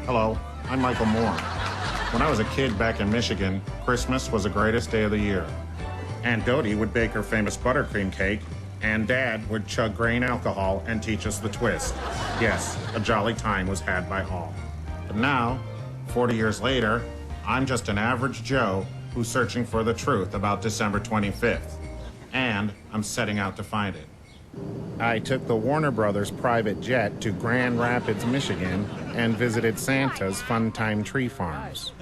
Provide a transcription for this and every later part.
Hello, I'm Michael Mooren. When I was a kid back in Michigan, Christmas was the greatest day of the year. Aunt Dodie would bake her famous buttercream cake, and Dad would chug grain alcohol and teach us the twist. Yes, a jolly time was had by all. But now, 40 years later, I'm just an average Joe who's searching for the truth about December 25th. And I'm setting out to find it. I took the Warner Brothers private jet to Grand Rapids, Michigan, and visited Santa's Fun Time Tree Farms.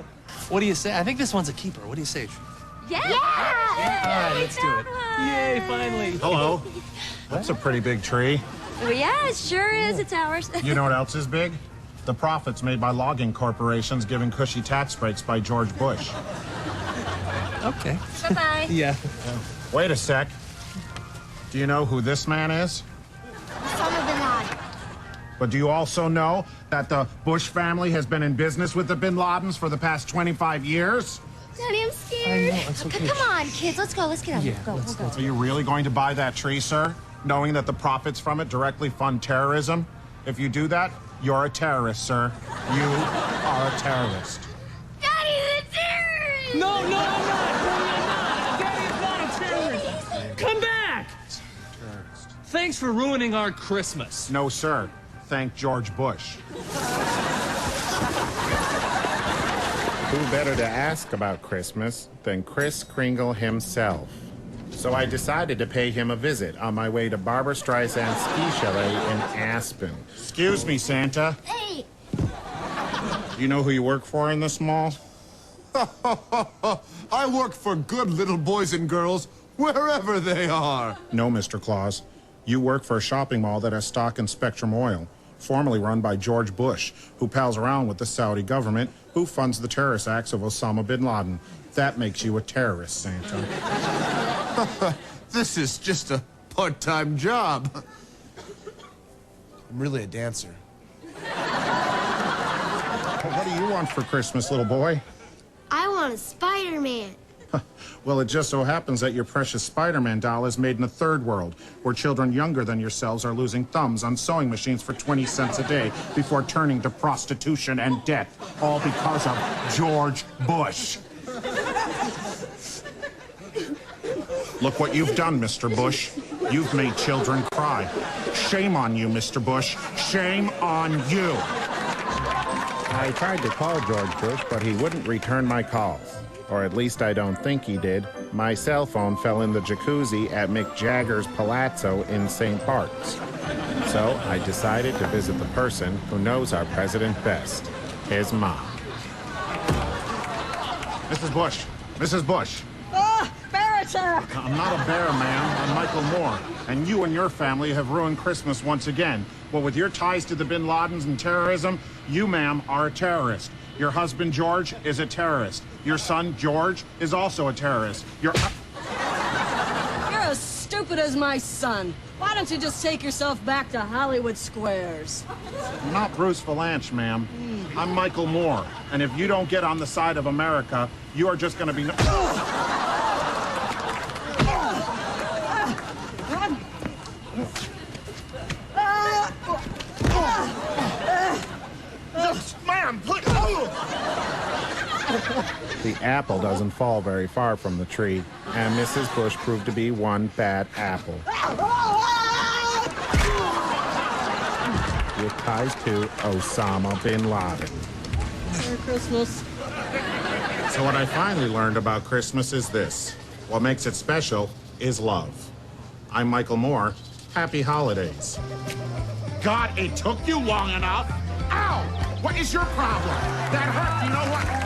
What do you say? I think this one's a keeper. What do you say? Yeah! All right, let's do it. Yay, finally. Hello. That's a pretty big tree. Oh, yeah, it sure is. It's ours. You know what else is big? The profits made by logging corporations giving cushy tax breaks by George Bush. Okay. Bye-bye. Yeah. Wait a sec. Do you know who this man is? Osama bin Laden. But do you also know that the Bush family has been in business with the bin Ladens for the past 25 years? Daddy, I'm scared. I know, it's okay. Come on, kids. Let's go. Let's get out. Yeah, We'll go. Are you really going to buy that tree, sir? Knowing that the profits from it directly fund terrorism? If you do that, you're a terrorist, sir. You are a terrorist. Daddy, the terrorist! No, I'm not. Daddy's not a terrorist. Come back. Terrorist. Thanks for ruining our Christmas. No, sir. Thank George Bush. Who better to ask about Christmas than Kris Kringle himself? So I decided to pay him a visit on my way to Barbara Streisand's ski chalet in Aspen. Excuse me, Santa. Hey! Do you know who you work for in this mall? I work for good little boys and girls wherever they are. No, Mr. Claus. You work for a shopping mall that has stock in Spectrum Oil, formerly run by George Bush, who pals around with the Saudi government, who funds the terrorist acts of Osama bin Laden. That makes you a terrorist, Santa. This is just a part-time job. I'm really a dancer. What do you want for Christmas, little boy? I want a Spider-Man. Well, it just so happens that your precious Spider-Man doll is made in a third world, where children younger than yourselves are losing thumbs on sewing machines for 20 cents a day before turning to prostitution and death, all because of George Bush. Look what you've done, Mr. Bush. You've made children cry. Shame on you, Mr. Bush. Shame on you. I tried to call George Bush, but he wouldn't return my calls. Or at least I don't think he did. My cell phone fell in the jacuzzi at Mick Jagger's Palazzo in St. Bart's. So I decided to visit the person who knows our president best, his mom. Mrs. Bush, Mrs. Bush. Bear attack! I'm not a bear, ma'am. I'm Michael Mooren. And you and your family have ruined Christmas once again. Well, with your ties to the bin Ladens and terrorism, you, ma'am, are a terrorist. Your husband, George, is a terrorist. Your son, George, is also a terrorist. You're as stupid as my son. Why don't you just take yourself back to Hollywood Squares? I'm not Bruce Valanche, ma'am. I'm Michael Mooren. And if you don't get on the side of America, you are just going to be... Ma'am, please! The apple doesn't fall very far from the tree, and Mrs. Bush proved to be one bad apple. With ties to Osama bin Laden. Merry Christmas. So what I finally learned about Christmas is this. What makes it special is love. I'm Michael Mooren. Happy holidays. God, it took you long enough. Ow! What is your problem? That hurt, you know what? Ow!